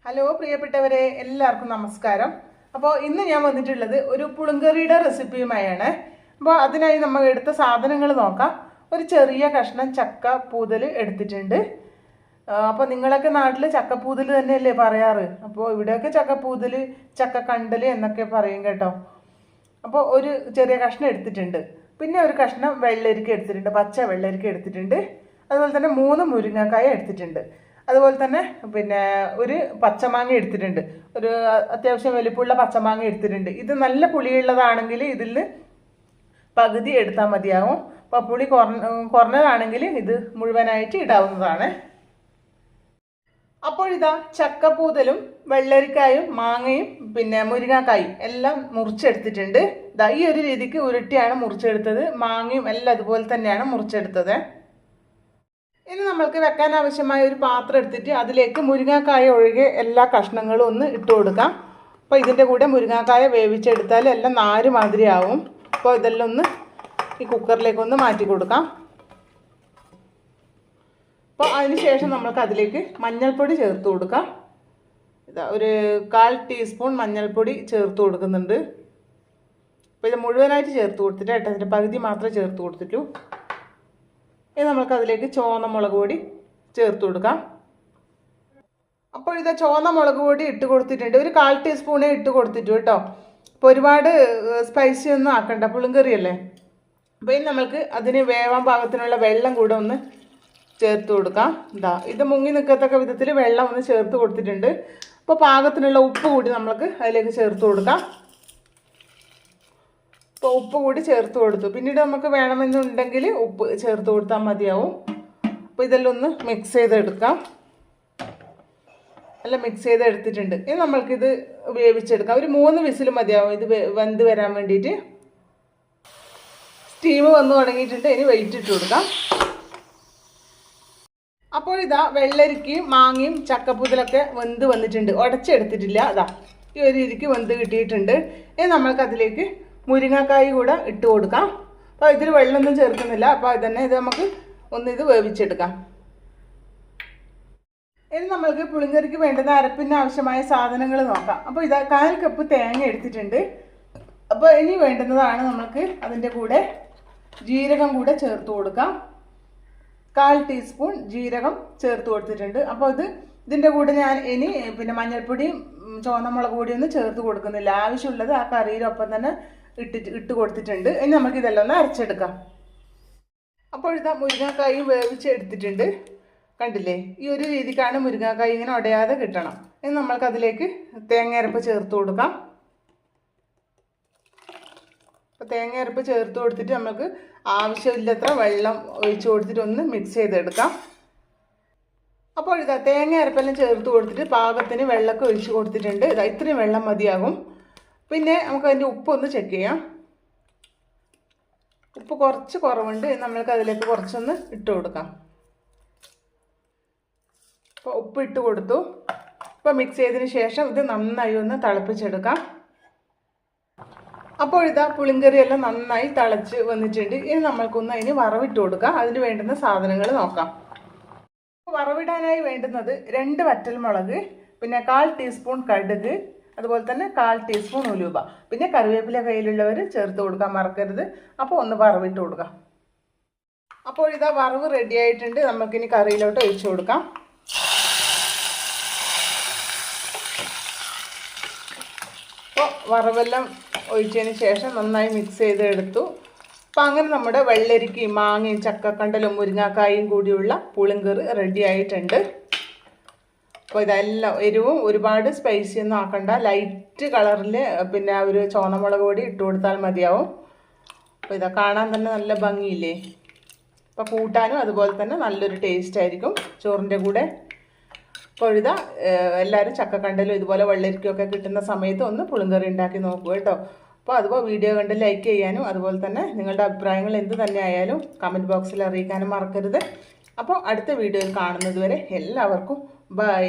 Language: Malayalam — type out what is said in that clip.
ഹലോ പ്രിയപ്പെട്ടവരെ, എല്ലാവർക്കും നമസ്കാരം. അപ്പോൾ ഇന്ന് ഞാൻ വന്നിട്ടുള്ളത് ഒരു പുളിങ്കറിയുടെ റെസിപ്പിയുമായാണ്. അപ്പോൾ അതിനായി നമ്മൾ എടുത്ത സാധനങ്ങൾ നോക്കാം. ഒരു ചെറിയ കഷ്ണം ചക്ക പൂതൽ എടുത്തിട്ടുണ്ട്. അപ്പോൾ നിങ്ങളൊക്കെ നാട്ടിൽ ചക്കപ്പൂതൽ തന്നെയല്ലേ പറയാറ്? അപ്പോൾ ഇവിടെയൊക്കെ ചക്കപ്പൂതൽ, ചക്കക്കണ്ടൽ എന്നൊക്കെ പറയും കേട്ടോ. അപ്പോൾ ഒരു ചെറിയ കഷ്ണം എടുത്തിട്ടുണ്ട്. പിന്നെ ഒരു കഷ്ണം വെള്ളരിക്ക എടുത്തിട്ടുണ്ട്, പച്ച വെള്ളരിക്ക എടുത്തിട്ടുണ്ട്. അതുപോലെ തന്നെ 3 മുരിങ്ങക്കായ എടുത്തിട്ടുണ്ട്. അതുപോലെ തന്നെ പിന്നെ ഒരു പച്ചമാങ്ങ എടുത്തിട്ടുണ്ട്, ഒരു അത്യാവശ്യം വലിപ്പമുള്ള പച്ചമാങ്ങ എടുത്തിട്ടുണ്ട്. ഇത് നല്ല പുളിയുള്ളതാണെങ്കിൽ ഇതിൽ പകുതി എടുത്താൽ മതിയാവും. അപ്പോൾ പുളി കുറഞ്ഞതാണെങ്കിൽ ഇത് മുഴുവനായിട്ട് ഇടാവുന്നതാണ്. അപ്പോൾ ഇതാ ചക്കപ്പൂതലും വെള്ളരിക്കായും മാങ്ങയും പിന്നെ മുരിങ്ങക്കായും എല്ലാം മുറിച്ചെടുത്തിട്ടുണ്ട്. ഇതാ ഈ ഒരു രീതിക്ക് ഉരുട്ടിയാണ് മുറിച്ചെടുത്തത്. മാങ്ങയും എല്ലാം അതുപോലെ തന്നെയാണ് മുറിച്ചെടുത്തത്. ഇനി നമ്മൾക്ക് വെക്കാൻ ആവശ്യമായ ഒരു പാത്രം എടുത്തിട്ട് അതിലേക്ക് മുരിങ്ങക്കായ ഒഴികെ എല്ലാ കഷ്ണങ്ങളും ഒന്ന് ഇട്ട് കൊടുക്കാം. അപ്പോൾ ഇതിൻ്റെ കൂടെ മുരിങ്ങക്കായ വേവിച്ചെടുത്താൽ എല്ലാം നാര് മാതിരിയാവും. അപ്പോൾ ഇതെല്ലാം ഒന്ന് ഈ കുക്കറിലേക്കൊന്ന് മാറ്റി കൊടുക്കാം. അപ്പോൾ അതിന് ശേഷം നമ്മൾക്ക് അതിലേക്ക് മഞ്ഞൾപ്പൊടി ചേർത്ത് കൊടുക്കാം. ഇതാ ഒരു 1/4 ടീസ്പൂൺ മഞ്ഞൾപ്പൊടി ചേർത്ത് കൊടുക്കുന്നുണ്ട്. അപ്പോൾ ഇത് മുഴുവനായിട്ട് ചേർത്ത് കൊടുത്തിട്ട് കേട്ടോ, അതിൻ്റെ പകുതി മാത്രമേ ചേർത്ത് കൊടുത്തിട്ടു. ഇനി നമുക്ക് അതിലേക്ക് ചുവന്ന മുളക് പൊടി ചേർത്ത് കൊടുക്കാം. അപ്പോൾ ഇത് ചുവന്ന മുളക് പൊടി ഇട്ട് കൊടുത്തിട്ടുണ്ട്. ഒരു 1/4 ടീസ്പൂണേ ഇട്ട് കൊടുത്തിട്ടു കേട്ടോ. അപ്പോൾ ഒരുപാട് സ്പൈസി ഒന്നും ആക്കണ്ട, പുളിങ്കറിയല്ലേ. അപ്പോൾ ഇനി നമുക്ക് അതിന് വേവാൻ പാകത്തിനുള്ള വെള്ളം കൂടെ ഒന്ന് ചേർത്ത് കൊടുക്കാം. ഇതാ ഇത് മുങ്ങി നിൽക്കത്തക്ക വിധത്തിൽ വെള്ളം ഒന്ന് ചേർത്ത് കൊടുത്തിട്ടുണ്ട്. അപ്പോൾ പാകത്തിനുള്ള ഉപ്പ് കൂടി നമുക്ക് അതിലേക്ക് ചേർത്ത് കൊടുക്കാം. അപ്പോൾ ഉപ്പ് കൂടി ചേർത്ത് കൊടുത്തു. പിന്നീട് നമുക്ക് വേണമെന്നുണ്ടെങ്കിൽ ഉപ്പ് ചേർത്ത് കൊടുത്താൽ മതിയാവും. അപ്പോൾ ഇതെല്ലാം ഒന്ന് മിക്സ് ചെയ്തെടുക്കാം. എല്ലാം മിക്സ് ചെയ്തെടുത്തിട്ടുണ്ട്. ഇനി നമ്മൾക്കിത് വേവിച്ചെടുക്കാം. ഒരു 3 വിസിൽ മതിയാവും ഇത് വെന്ത് വരാൻ വേണ്ടിയിട്ട്. സ്റ്റീം വന്ന് തുടങ്ങിയിട്ടുണ്ട്. ഇനി വെയിറ്റ് ഇട്ട് കൊടുക്കാം. അപ്പോൾ ഇതാ വെള്ളരിക്കയും മാങ്ങയും ചക്കപ്പൂതലൊക്കെ വെന്ത് വന്നിട്ടുണ്ട്. ഉടച്ചെടുത്തിട്ടില്ല. അതാ ഈ ഒരു രീതിക്ക് വെന്ത് കിട്ടിയിട്ടുണ്ട്. ഇനി നമ്മൾക്കതിലേക്ക് മുരിങ്ങക്കായ് കൂടെ ഇട്ട് കൊടുക്കാം. അപ്പോൾ ഇതിൽ വെള്ളമൊന്നും ചേർക്കുന്നില്ല. അപ്പോൾ തന്നെ ഇത് നമുക്ക് ഇത് വേവിച്ചെടുക്കാം. ഇനി നമ്മൾക്ക് പുളിങ്കറിക്ക് വേണ്ടുന്ന അരപ്പിന് ആവശ്യമായ സാധനങ്ങൾ നോക്കാം. അപ്പോൾ ഇതാ 1/4 കപ്പ് തേങ്ങ എടുത്തിട്ടുണ്ട്. അപ്പോൾ ഇനി വേണ്ടുന്നതാണ് നമുക്ക് അതിൻ്റെ കൂടെ ജീരകം കൂടെ ചേർത്ത് കൊടുക്കാം. 1/4 ടീസ്പൂൺ ജീരകം ചേർത്ത് കൊടുത്തിട്ടുണ്ട്. അപ്പോൾ ഇതിൻ്റെ കൂടെ ഞാൻ ഇനി പിന്നെ മഞ്ഞൾപ്പൊടിയും ചുവന്ന മുളക് പൊടിയൊന്നും ചേർത്ത് കൊടുക്കുന്നില്ല. ആവശ്യമുള്ളത് ആ കറിയിലൊപ്പം തന്നെ ഇട്ട് കൊടുത്തിട്ടുണ്ട്. ഇനി നമുക്ക് ഇതെല്ലാം ഒന്ന് അരച്ചെടുക്കാം. അപ്പോൾ ഇതാ മുരിങ്ങക്കായും വേവിച്ച് എടുത്തിട്ടുണ്ട്. കണ്ടില്ലേ, ഈ ഒരു രീതിക്കാണ് മുരിങ്ങക്കായ ഇങ്ങനെ ഉടയാതെ കിട്ടണം. ഇനി നമ്മൾക്ക് അതിലേക്ക് തേങ്ങയരപ്പ് ചേർത്ത് കൊടുക്കാം. അപ്പോൾ തേങ്ങയരപ്പ് ചേർത്ത് കൊടുത്തിട്ട് നമുക്ക് ആവശ്യമില്ലത്ര വെള്ളം ഒഴിച്ച് കൊടുത്തിട്ട് ഒന്ന് മിക്സ് ചെയ്തെടുക്കാം. അപ്പോൾ ഇതാ തേങ്ങയരപ്പെല്ലാം ചേർത്ത് കൊടുത്തിട്ട് പാകത്തിന് വെള്ളമൊക്കെ ഒഴിച്ച് കൊടുത്തിട്ടുണ്ട്. ഇതാ ഇത്രയും വെള്ളം മതിയാകും. പിന്നെ നമുക്ക് അതിൻ്റെ ഉപ്പൊന്ന് ചെക്ക് ചെയ്യാം. ഉപ്പ് കുറച്ച് കുറവുണ്ട്. നമ്മൾക്ക് അതിലേക്ക് കുറച്ചൊന്ന് ഇട്ട് കൊടുക്കാം. അപ്പോൾ ഉപ്പ് ഇട്ട് കൊടുത്തു. ഇപ്പോൾ മിക്സ് ചെയ്തതിന് ശേഷം ഇത് നന്നായി ഒന്ന് തിളപ്പിച്ചെടുക്കാം. അപ്പോൾ ഇതാ പുളിങ്കറിയെല്ലാം നന്നായി തിളച്ച് വന്നിട്ടുണ്ട്. ഇനി നമ്മൾക്കൊന്ന് അതിന് വറവിട്ട് കൊടുക്കാം. അതിന് വേണ്ടുന്ന സാധനങ്ങൾ നോക്കാം. വറവിടാനായി വേണ്ടുന്നത് 2 വറ്റൽമുളക്, പിന്നെ 1/4 ടീസ്പൂൺ കടുക്, അതുപോലെ തന്നെ 1/4 ടീസ്പൂൺ ഉലുവ, പിന്നെ കറിവേപ്പില കയ്യിലുള്ളവർ ചേർത്ത് കൊടുക്കാൻ മറക്കരുത്. അപ്പോൾ ഒന്ന് വറവിട്ട് കൊടുക്കാം. അപ്പോൾ ഇതാ വറവ് റെഡി ആയിട്ടുണ്ട്. നമുക്കിനി കറിയിലോട്ട് ഒഴിച്ചു കൊടുക്കാം. അപ്പോൾ വറവെല്ലാം ഒഴിച്ചതിന് ശേഷം നന്നായി മിക്സ് ചെയ്തെടുത്തു. അപ്പോൾ അങ്ങനെ നമ്മുടെ വെള്ളരിക്കയും മാങ്ങയും ചക്കക്കണ്ടലും മുരിങ്ങക്കായും കൂടിയുള്ള പുളിങ്കറി റെഡി ആയിട്ടുണ്ട്. അപ്പോൾ ഇതെല്ലാം എരിവും ഒരുപാട് സ്പൈസി ഒന്നും ആക്കണ്ട. ലൈറ്റ് കളറിൽ പിന്നെ ഒരു ചുവന്ന മുളക് പൊടി ഇട്ട് കൊടുത്താൽ മതിയാവും. അപ്പോൾ ഇതാ കാണാൻ തന്നെ നല്ല ഭംഗിയില്ലേ. അപ്പോൾ കൂട്ടാനും അതുപോലെ തന്നെ നല്ലൊരു ടേസ്റ്റ് ആയിരിക്കും ചോറിൻ്റെ കൂടെ. അപ്പോൾ ഇതാ എല്ലാവരും ചക്കക്കണ്ടലും ഇതുപോലെ വെള്ളരിക്കൊക്കെ കിട്ടുന്ന സമയത്ത് ഒന്ന് പുളിങ്കറി ഉണ്ടാക്കി നോക്കൂ കേട്ടോ. അപ്പോൾ അതുപോലെ വീഡിയോ കണ്ട് ലൈക്ക് ചെയ്യാനും അതുപോലെ തന്നെ നിങ്ങളുടെ അഭിപ്രായങ്ങൾ എന്ത് തന്നെ ആയാലും കമൻറ്റ് ബോക്സിൽ അറിയിക്കാനും മറക്കരുത്. അപ്പോൾ അടുത്ത വീഡിയോയിൽ കാണുന്നത് വരെ എല്ലാവർക്കും ബൈ.